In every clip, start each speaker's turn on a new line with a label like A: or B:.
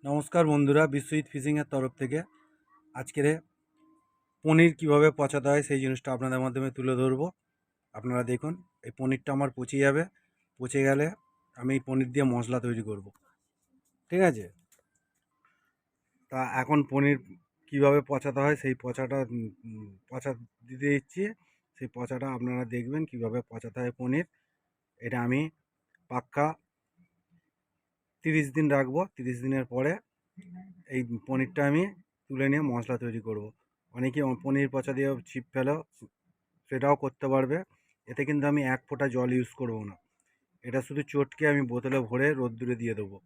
A: নমস্কার বন্ধুরা, বিশ্বজিৎ ফিশিংয়ের তরফ থেকে আজকের পনির কিভাবে পচাতে হয় সেই জিনিসটা আপনাদের মাধ্যমে তুলে ধরবো। আপনারা দেখুন, এই পনিরটা আমার পচে যাবে। পচে গেলে আমি এই পনির দিয়ে মশলা তৈরি করব, ঠিক আছে? তা এখন পনির কিভাবে পচাতে হয় সেই পচাটা পচা দিতে দিচ্ছি। সেই পচাটা আপনারা দেখবেন কিভাবে পচাতে হয় পনির। এটা আমি পাক্কা 30 দিন রাখবো। 30 দিনের পরে এই পনিরটা আমি তুলে নিয়ে মশলা তৈরি করব। অনেকে পনির পচা দিয়ে ছিপ ফেলো, সেটাও করতে পারবে। এতে কিন্তু আমি এক ফোঁটা জল ইউজ করব না। এটা শুধু চটকে আমি বোতলে ভরে রোদ্দুরে দিয়ে দেবো,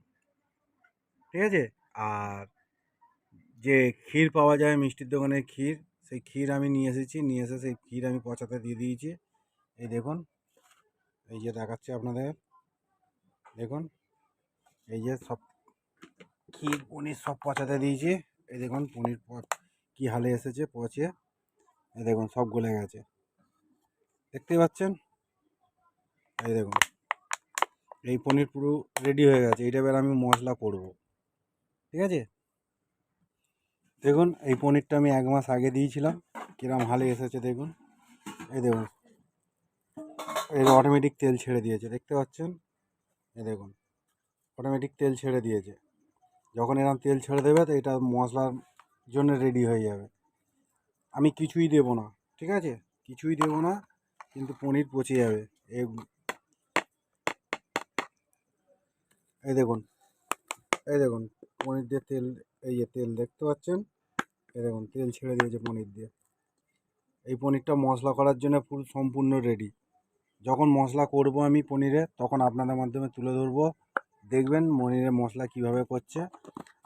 A: ঠিক আছে? আর যে ক্ষীর পাওয়া যায় মিষ্টির দোকানের ক্ষীর, সেই ক্ষীর আমি নিয়ে এসেছি। নিয়ে এসে সেই ক্ষীর আমি পচাতে দিয়ে দিয়েছি। এই দেখুন, এই যে দেখাচ্ছে আপনাদের, দেখুন এই যে সব ক্ষীর পনির সব পচাতে দিয়েছি। এই দেখুন পনির কী হালে এসেছে পচে। এই দেখুন সব গলে গেছে, দেখতেই পাচ্ছেন। এই দেখুন এই পনির পুরো রেডি হয়ে গেছে। এইটা এবার আমি মশলা করব, ঠিক আছে? দেখুন এই পনিরটা আমি 1 মাস আগে দিয়েছিলাম, কিরম হালে এসেছে দেখুন। এই দেখুন এর অটোমেটিক তেল ছেড়ে দিয়েছে, দেখতে পাচ্ছেন। এই দেখুন অটোমেটিক তেল ছেড়ে দিয়েছে। যখন এরকম তেল ছেড়ে দেবে তো এটা মশলার জন্য রেডি হয়ে যাবে। আমি কিছুই দেব না, ঠিক আছে? কিছুই দেব না, কিন্তু পনির পচে যাবে। এই দেখুন, এই দেখুন পনির দিয়ে তেল, এই যে তেল দেখতে পাচ্ছেন। এই দেখুন তেল ছেড়ে দিয়েছে পনির দিয়ে। এই পনিরটা মশলা করার জন্য পুরো সম্পূর্ণ রেডি। যখন মশলা করব আমি পনিরে, তখন আপনাদের মাধ্যমে তুলে ধরবো। দেখবেন পনিরের মশলা কিভাবে করছে।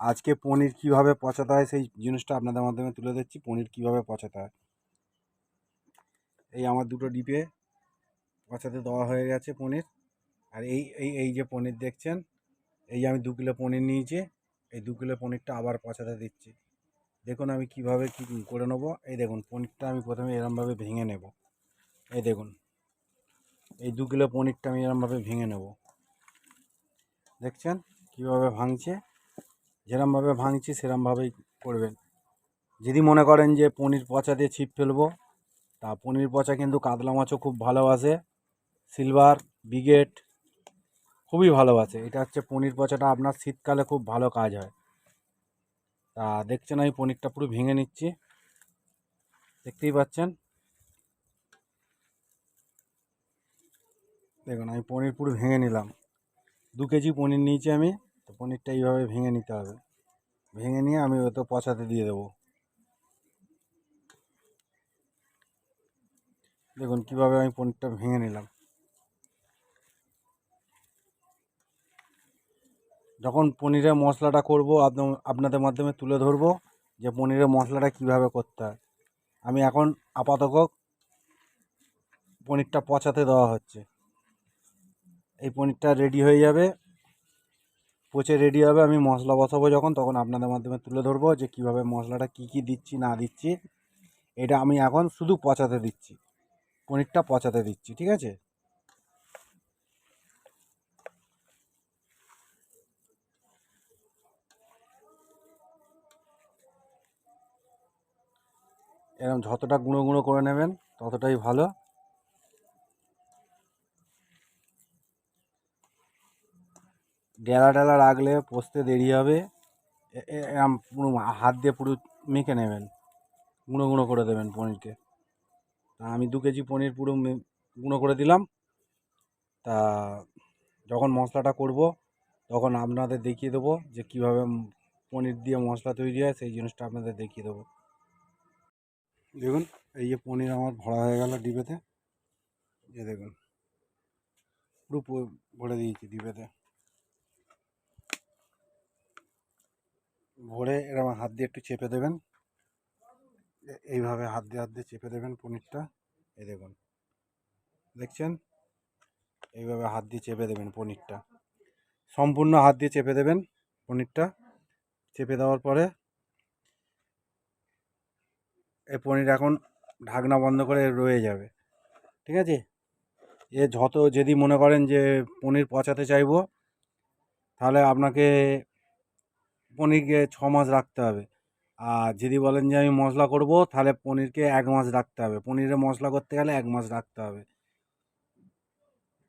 A: আজকে পনির কিভাবে পচাতে হয় সেই জিনিসটা আপনাদের মাধ্যমে তুলে দিচ্ছি। পনির কিভাবে পচাতে হয়, এই আমার দুটো ডিপে পচাতে দেওয়া হয়ে গেছে পনির। আর এই এই এই যে পনির দেখছেন, এই যে আমি 2 কিলো পনির নিয়েছি। এই 2 কিলো পনিরটা আবার পচাতে দিচ্ছি। দেখুন আমি কিভাবে কি করে নেবো। এই দেখুন পনিরটা আমি প্রথমে এরমভাবে ভেঙে নেব। এই দেখুন এই 2 কিলো পনিরটা আমি এরমভাবে ভেঙে নেব, দেখছেন কিভাবে ভাঙছে। যেরমভাবে ভাঙছি সেরমভাবেই করবেন। যদি মনে করেন যে পনির পচা দিয়ে ছিপ ফেলবো, তা পনির পচা কিন্তু কাতলা মাছও খুব ভালোবাসে, সিলভার, ব্রিগেড খুবই ভালোবাসে। এটা হচ্ছে পনির পচাটা আপনার শীতকালে খুব ভালো কাজ হয়। তা দেখছেন আমি পনিরটা পুরো ভেঙে নিচ্ছি, দেখতেই পাচ্ছেন। দেখুন আমি পনির পুরো ভেঙে নিলাম। 2 কেজি পনির নিয়েছি আমি। তো পনিরটা এইভাবে ভেঙে নিতে হবে। ভেঙে নিয়ে আমি ওতে পচাতে দিয়ে দেবো। দেখুন কিভাবে আমি পনিরটা ভেঙে নিলাম। যখন পনিরের মশলাটা করব আপনাদের মাধ্যমে তুলে ধরবো যে পনিরের মশলাটা কিভাবে করতে হয়। আমি এখন আপাতত পনিরটা পচাতে দেওয়া হচ্ছে। এই পনিরটা রেডি হয়ে যাবে, পচে রেডি হবে। আমি মশলা বসাবো যখন, তখন আপনাদের মাধ্যমে তুলে ধরবো যে কিভাবে মশলাটা কি কি দিচ্ছি না দিচ্ছি। এটা আমি এখন শুধু পচাতে দিচ্ছি, পনিরটা পচাতে দিচ্ছি, ঠিক আছে? এরকম যতটা গুঁড়ো গুঁড়ো করে নেবেন ততটাই ভালো। ডেলা ডেলা রাখলে পচতে দেরি হবে। এরম পুরো হাত দিয়ে পুরো মেখে নেবেন, গুঁড়ো গুঁড়ো করে দেবেন পনিরকে। তা আমি 2 কেজি পনির পুরো গুঁড়ো করে দিলাম। তা যখন মশলাটা করব তখন আপনাদের দেখিয়ে দেবো যে কীভাবে পনির দিয়ে মশলা তৈরি হয়, সেই জিনিসটা আপনাদের দেখিয়ে দেবো। দেখুন এই যে পনির আমার ভরা হয়ে গেল ডিবেতে। এই দেখুন পুরো ভরে দিয়েছি ডিবেতে। ভরে এরকম হাত দিয়ে একটু চেপে দেবেন। এইভাবে হাত দিয়ে চেপে দেবেন পনিরটা। এই দেখুন, দেখছেন? এইভাবে হাত দিয়ে চেপে দেবেন পনিরটা, সম্পূর্ণ হাত দিয়ে চেপে দেবেন পনিরটা। চেপে দেওয়ার পরে এই পনির এখন ঢাকনা বন্ধ করে রয়ে যাবে, ঠিক আছে? যদি মনে করেন যে পনির পচাতে চাইবো, তাহলে আপনাকে পনিরকে 6 মাস রাখতে হবে। আর যদি বলেন যে আমি মশলা করব, তাহলে পনিরকে 1 মাস রাখতে হবে। পনিরে মশলা করতে গেলে 1 মাস রাখতে হবে,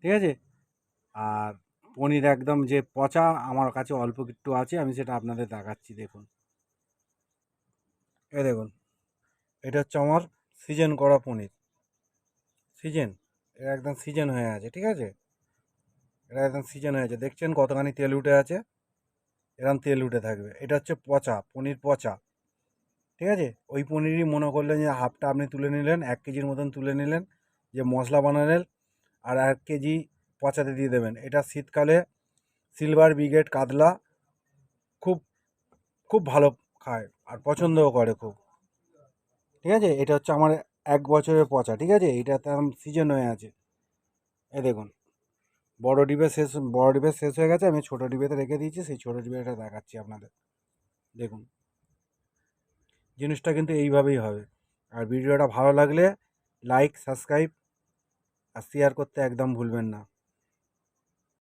A: ঠিক আছে? আর পনির একদম যে পচা, আমার কাছে অল্প একটু আছে, আমি সেটা আপনাদের দেখাচ্ছি, দেখুন। এই দেখুন, এটা হচ্ছে আমার সিজন করা পনির। সিজন, এটা একদম সিজন হয়ে আছে, ঠিক আছে? এটা একদম সিজন হয়ে আছে, দেখছেন কতখানি তেল উঠে আছে? এরকম তেল উঠে থাকবে। এটা হচ্ছে পচা পনির, পচা, ঠিক আছে? ওই পনিরই মনে করলেন যে হাফটা আপনি তুলে নিলেন, 1 কেজির মতন তুলে নিলেন, যে মশলা বানালেন, আর 1 কেজি পচাতে দিয়ে দেবেন। এটা শীতকালে সিলভার ব্রিগেড কাতলা খুব খুব ভালো খায় আর পছন্দও করে খুব, ঠিক আছে? এটা হচ্ছে আমার 1 বছরের পচা, ঠিক আছে? এটা তেমন সিজন হয়ে আছে। এই দেখুন, বড় ডিবে শেষ হয়ে গেছে, আমি ছোটো ডিবেতে রেখে দিয়েছি, সেই ছোটো ডিবেটা দেখাচ্ছি আপনাদের, দেখুন। জিনিসটা কিন্তু এইভাবেই হবে। আর ভিডিওটা ভালো লাগলে লাইক, সাবস্ক্রাইব আর শেয়ার করতে একদম ভুলবেন না।